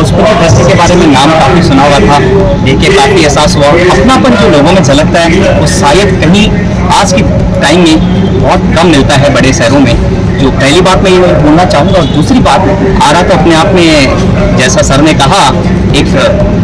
Bhojpuri industry के बारे में नाम काफ़ी सुना हुआ था, देख के काफ़ी एहसास हुआ। अपनापन जो लोगों में झलकता है वो शायद कहीं आज की टाइम में बहुत कम मिलता है बड़े शहरों में। जो पहली बात मैं ये बोलना चाहूँगा, और दूसरी बात, आरा तो अपने आप में जैसा सर ने कहा एक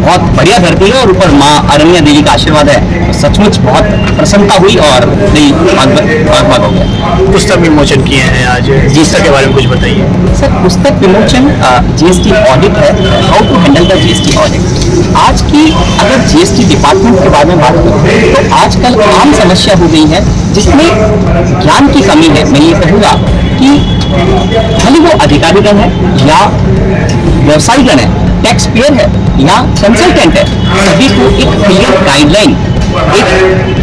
बहुत बढ़िया धरती है और ऊपर माँ अरण्या देवी का आशीर्वाद है, तो सचमुच बहुत प्रसन्नता हुई और दिल भाग हो गया। पुस्तक विमोचन किए हैं आज, जीएसटी के बारे में कुछ बताइए सर। पुस्तक विमोचन जीएसटी ऑडिट है, how to handle the GST audit. आज की अगर जीएसटी डिपार्टमेंट के बारे में बात करें तो आजकल आम समस्या हो गई है जिसमें ज्ञान की कमी है। मैं ये कहूँगा कि भले वो अधिकारीगण है या व्यवसायीगण है, टैक्स पेयर है या कंसल्टेंट है, सभी को एक क्लियर गाइडलाइन, एक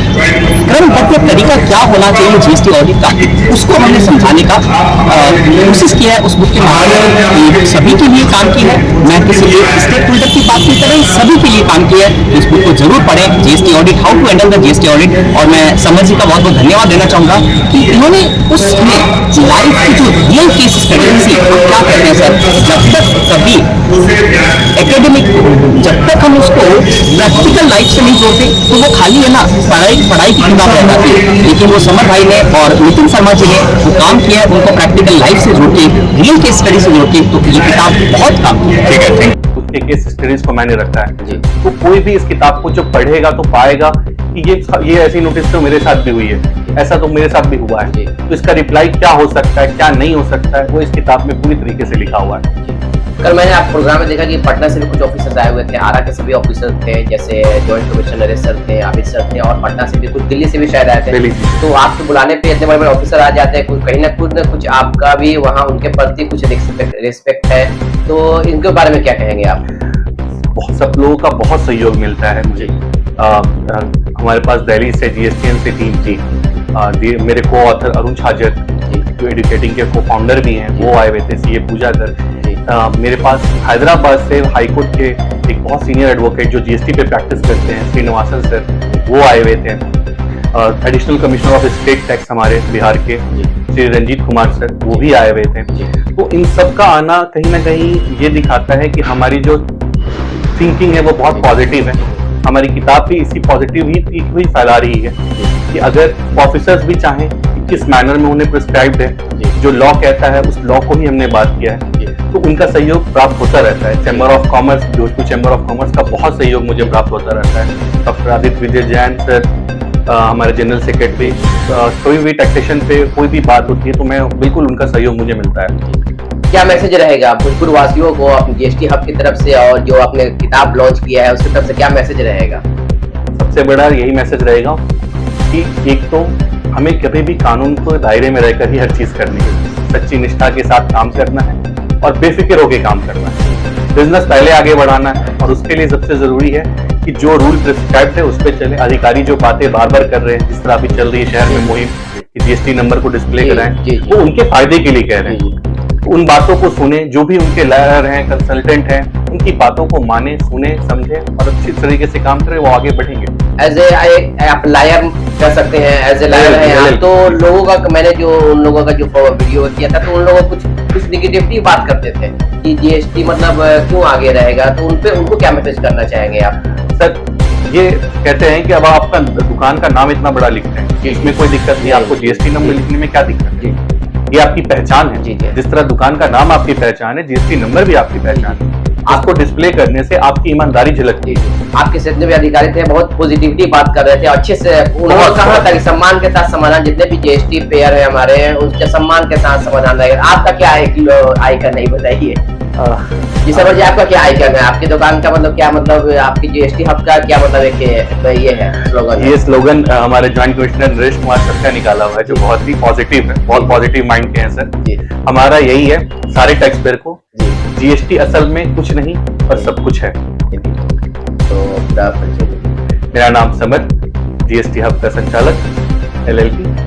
क्रमबद्ध तरीका क्या होना चाहिए जीएसटी ऑडिट का, उसको हमने समझाने का कोशिश किया है। उस बुक के माध्यम से सभी के लिए काम की है। मैं किसी एक स्टेक होल्डर की बात नहीं कर रही, सभी के लिए काम किया है। इस बुक को जरूर पढ़ें, GST audit, how to handle the GST audit. और मैं समर जी का बहुत बहुत धन्यवाद देना चाहूंगा कि इन्होंने उसमें लाइफ की जो रियल केस स्टडी थी, वो क्या कहते हैं सर, जब तक कभी एकेडमिक, जब तक हम उसको प्रैक्टिकल लाइफ से नहीं जोड़ते तो वो खाली है ना पढ़ाई की किताब रह जाती है। लेकिन वो समर भाई ने और नितिन शर्मा जी ने वो काम किया है, उनको प्रैक्टिकल लाइफ से जोड़ के, रियल केस स्टडी से जोड़ के, तो ये किताब बहुत काम की है। ठीक है, उसके केस स्टडीज को मैंने रखा है, तो कोई भी इस किताब को जब पढ़ेगा तो पाएगा कि ये ऐसी नोटिस तो मेरे साथ भी हुई है, ऐसा तो मेरे साथ भी हुआ है, तो इसका रिप्लाई क्या हो सकता है, क्या नहीं हो सकता है, वो इस किताब में पूरी तरीके से लिखा हुआ है। कल मैंने आप प्रोग्राम में देखा कि पटना से भी कुछ ऑफिसर्स आए हुए थे, आरा के सभी ऑफिसर थे, जैसे जॉइंट कमिश्नर सर थे, आबिद सर थे, और पटना से भी कुछ, दिल्ली से भी शायद आए थे। तो आपके बुलाने पे इतने बड़े बड़े ऑफिसर आ जाते हैं, कहीं ना कुछ आपका भी वहाँ उनके प्रति कुछ रिस्पेक्ट है, तो इनके बारे में क्या कहेंगे आप? बहुत सब लोगों का बहुत सहयोग मिलता है मुझे। हमारे पास दिल्ली से जीएसटीएन से टीम थी, मेरे को ऑथर अरुण छाजर जो एडुकेटिंग के को फाउंडर भी हैं, वो आए हुए थे, सीए पूजा कर। मेरे पास हैदराबाद से हाईकोर्ट के एक बहुत सीनियर एडवोकेट जो जीएसटी पे प्रैक्टिस करते हैं, श्रीनिवासन सर, वो आए हुए थे। Additional commissioner of state tax हमारे बिहार के श्री रंजीत कुमार सर, वो भी आए हुए थे। तो इन सब का आना कहीं ना कहीं ये दिखाता है कि हमारी जो थिंकिंग है वो बहुत पॉजिटिव है। हमारी किताब भी इसी पॉजिटिव ही फैला रही है कि अगर ऑफिसर्स भी चाहें किस मैनर में उन्हें प्रिस्क्राइब्ड है, जो लॉ कहता है उस लॉ को ही हमने बात किया है, तो उनका सहयोग प्राप्त होता रहता है। Chamber of commerce, Jodhpur chamber of commerce का बहुत सहयोग मुझे प्राप्त होता रहता है। डॉक्टर आदित्य विजय जैन सर, हमारे जनरल सेक्रेटरी, कोई भी टैक्सेशन पे कोई भी बात होती है तो मैं बिल्कुल उनका सहयोग मुझे मिलता है। क्या मैसेज रहेगा भोजपुर वासियों को अपनी जीएसटी हब की तरफ से, और जो आपने किताब लॉन्च किया है उसकी तरफ से क्या मैसेज रहेगा? सबसे बड़ा यही मैसेज रहेगा कि एक तो हमें कभी भी कानून को दायरे में रहकर ही हर चीज करनी है, सच्ची निष्ठा के साथ काम करना है और बेफिक्र होकर काम करना है। बिजनेस पहले आगे बढ़ाना है और उसके लिए सबसे जरूरी है कि जो रूल प्रिस्क्राइब है उस पर चले। अधिकारी जो बातें बार बार कर रहे हैं, जिस तरह अभी चल रही है शहर में मुहिम कि जीएसटी नंबर को डिस्प्ले कराएं, वो उनके फायदे के लिए कह रहे हैं। उन बातों को सुने, जो भी उनके लॉयर हैं, कंसल्टेंट हैं, उनकी बातों को माने, सुने, समझे और अच्छी तरीके से काम करें, वो आगे बढ़ेंगे। एज ए आप लायर कह सकते हैं, एज ए लायर है आप, तो लोगों का, मैंने जो उन लोगों का जो वीडियो किया था, तो उन लोगों को कुछ निगेटिविटी बात करते थे कि जीएसटी मतलब क्यों आगे रहेगा, तो उनको क्या मैसेज करना चाहेंगे आप? सर, ये कहते हैं कि अब आपका दुकान का नाम इतना बड़ा लिखते हैं, इसमें कोई दिक्कत नहीं, आपको जीएसटी नंबर लिखने में क्या दिक्कत है? ये आपकी पहचान है। जिस तरह दुकान का नाम आपकी पहचान है, जीएसटी नंबर भी आपकी पहचान है। आपको डिस्प्ले करने से आपकी ईमानदारी झलकती है। आपके जितने भी अधिकारी थे बहुत पॉजिटिविटी बात कर रहे थे, अच्छे से उन्होंने कहा था कि सम्मान के साथ समाधान, जितने भी जीएसटी पेयर है हमारे, उसके सम्मान के साथ समाधान रहेगा। आपका क्या आइकन नहीं बताइए जी सर जी, आपका क्या आइकन है? आपकी दुकान का मतलब क्या, मतलब आपकी जीएसटी हब का क्या मतलब ये है स्लोगन? ये स्लोगन हमारे joint commissioner Naresh Kumar sir का निकाला हुआ है, जो बहुत ही पॉजिटिव है, बहुत पॉजिटिव माइंड के हैं सर। हमारा यही है सारे टैक्स पेयर को, जीएसटी असल में कुछ नहीं और सब कुछ है। तो मेरा नाम समर, जीएसटी हब का संचालक LLP।